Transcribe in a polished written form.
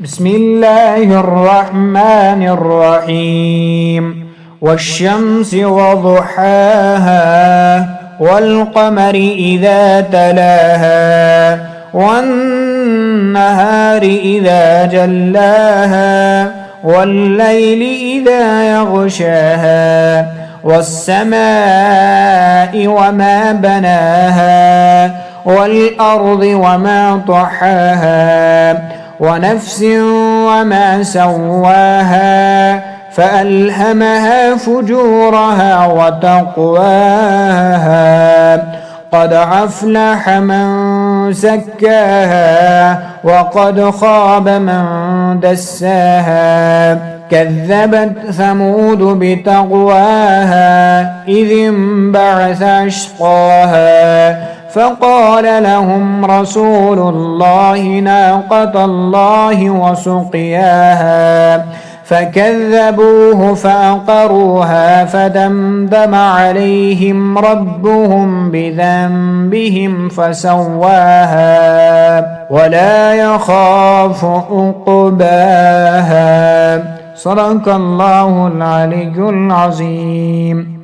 بسم الله الرحمن الرحيم والشمس وضحاها والقمر إذا تلاها والنهار إذا جلاها والليل إذا يغشاها والسماء وما بناها والأرض وما طحاها ونفس وما سواها فألهمها فجورها وتقواها قد أفلح من زكاها وقد خاب من دساها كذبت ثمود بتقواها إذ انبعث أشقاها فقال لهم رسول الله ناقة الله وسقياها فكذبوه فعقروها فدمدم عليهم ربهم بذنبهم فسواها ولا يخاف عقباها. صدق الله العلي العظيم.